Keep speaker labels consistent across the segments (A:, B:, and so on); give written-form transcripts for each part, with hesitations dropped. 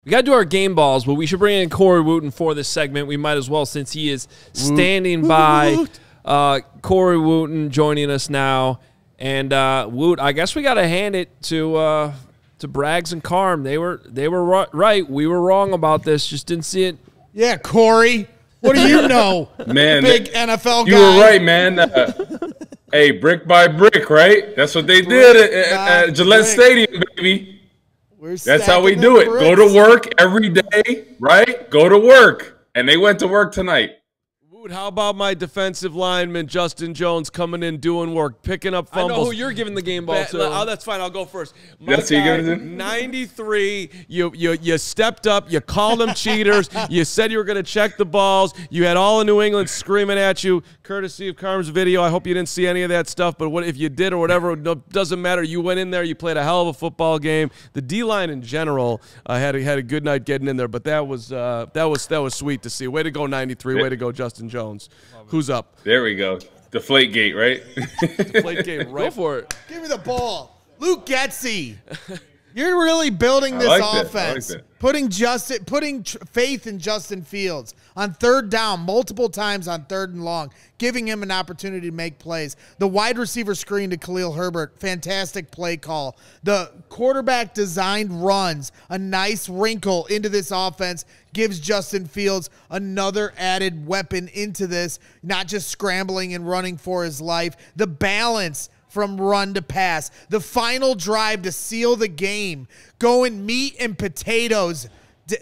A: We got to do our game balls, but we should bring in Corey Wootton for this segment. We might as well, since he is standing by. Corey Wootton joining us now. And Woot, I guess we got to hand it to Braggs and Carm. They were right. We were wrong about this. Just didn't see it.
B: Yeah, Corey. What do you know?
C: Man,
B: big NFL guy.
C: You were right, man. Hey, brick by brick, right? That's what they did at Gillette Stadium, baby. That's how we do it.
B: Bricks.
C: Go to work every day, right? Go to work. And they went to work tonight.
D: Woot, how about my defensive lineman, Justin Jones, coming in, doing work, picking up fumbles?
A: I know who you're giving the game ball to.
D: Oh, that's fine. I'll go first. My
C: That's who you're giving it to?
D: 93, you stepped up. You called them cheaters. You said you were going to check the balls. You had all of New England screaming at you, courtesy of Carm's video. I hope you didn't see any of that stuff, but what if you did or whatever, it doesn't matter. You went in there. You played a hell of a football game. The D-line in general had a good night getting in there, but that was sweet to see. Way to go, 93. Way to go, Justin Jones. Who's up?
C: There we go. Deflate gate, right?
D: Deflate gate, right?
A: Go for it.
B: Give me the ball. Luke Getsy. You're really building this offense. Putting faith in Justin Fields on third down multiple times on third and long, giving him an opportunity to make plays. The wide receiver screen to Khalil Herbert, fantastic play call. The quarterback designed runs, a nice wrinkle into this offense, gives Justin Fields another added weapon into this, not just scrambling and running for his life. The balance from run to pass. The final drive to seal the game. Going meat and potatoes.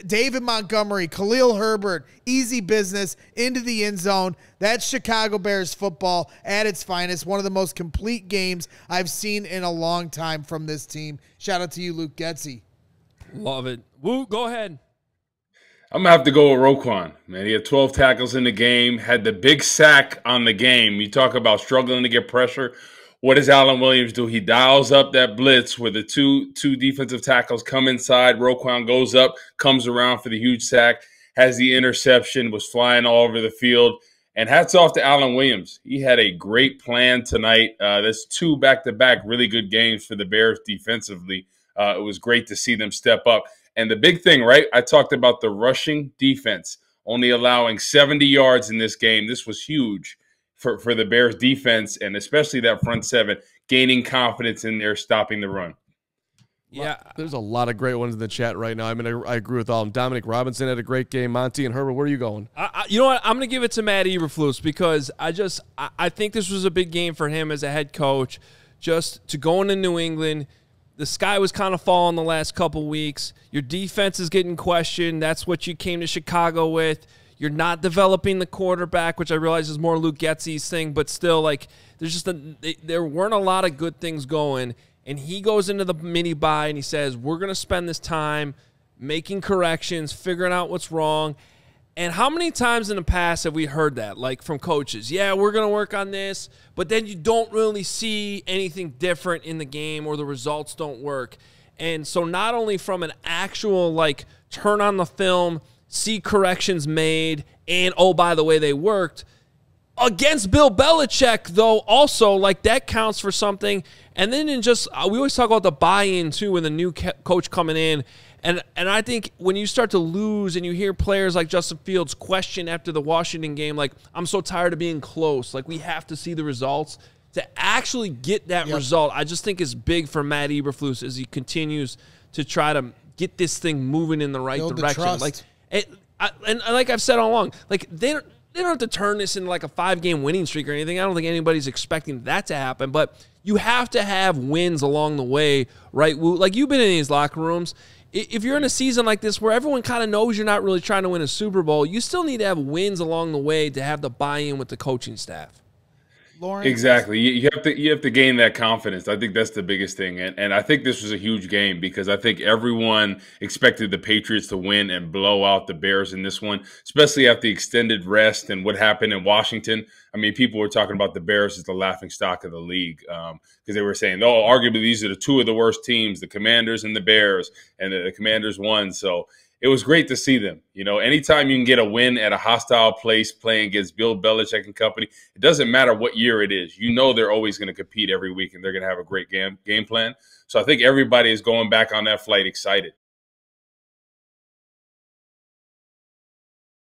B: David Montgomery, Khalil Herbert, easy business into the end zone. That's Chicago Bears football at its finest. One of the most complete games I've seen in a long time from this team. Shout out to you, Luke Getsy.
A: Love it. Woo, go ahead.
C: I'm going to have to go with Roquan, man. He had 12 tackles in the game, had the big sack on the game. You talk about struggling to get pressure. What does Alan Williams do? He dials up that blitz where the two defensive tackles come inside. Roquan goes up, comes around for the huge sack, has the interception, was flying all over the field. And hats off to Alan Williams. He had a great plan tonight. There's two back-to-back really good games for the Bears defensively. It was great to see them step up. And the big thing, right, I talked about the rushing defense, only allowing 70 yards in this game. This was huge for the Bears defense, and especially that front seven, gaining confidence in there, stopping the run.
D: Yeah, there's a lot of great ones in the chat right now. I mean, I agree with all of them. Dominic Robinson had a great game. Monty and Herbert, where are you going?
A: You know what? I'm going to give it to Matt Eberflus because I think this was a big game for him as a head coach, just to go into New England. The sky was kind of falling the last couple weeks. Your defense is getting questioned. That's what you came to Chicago with. You're not developing the quarterback, which I realize is more Luke Getsy's thing, but still, like, there weren't a lot of good things going. And he goes into the mini bye and he says, we're going to spend this time making corrections, figuring out what's wrong. And how many times in the past have we heard that, like from coaches? Yeah, we're going to work on this, but then you don't really see anything different in the game or the results don't work. And so not only from an actual, like, turn on the film, see corrections made, and, oh, by the way, they worked. Against Bill Belichick, though, also, like, that counts for something. And then we always talk about the buy-in, too, when the new coach coming in. And I think when you start to lose and you hear players like Justin Fields question after the Washington game, like, I'm so tired of being close. Like, we have to see the results. To actually get that result, I just think is big for Matt Eberflus as he continues to try to get this thing moving in the right direction. Like, and like I've said all along, like, they don't have to turn this into like a 5-game winning streak or anything. I don't think anybody's expecting that to happen, but you have to have wins along the way, right? Like, you've been in these locker rooms. If you're in a season like this where everyone kind of knows you're not really trying to win a Super Bowl, you still need to have wins along the way to have the buy-in with the coaching staff.
B: Lawrence?
C: Exactly. You have to gain that confidence. I think that's the biggest thing. And I think this was a huge game because I think everyone expected the Patriots to win and blow out the Bears in this one, especially after the extended rest and what happened in Washington. I mean, people were talking about the Bears as the laughingstock of the league because they were saying, oh, arguably these are the two of the worst teams, the Commanders and the Bears, and the Commanders won. So it was great to see them. You know, anytime you can get a win at a hostile place playing against Bill Belichick and company, it doesn't matter what year it is. You know they're always going to compete every week, and they're going to have a great game plan. So I think everybody is going back on that flight excited.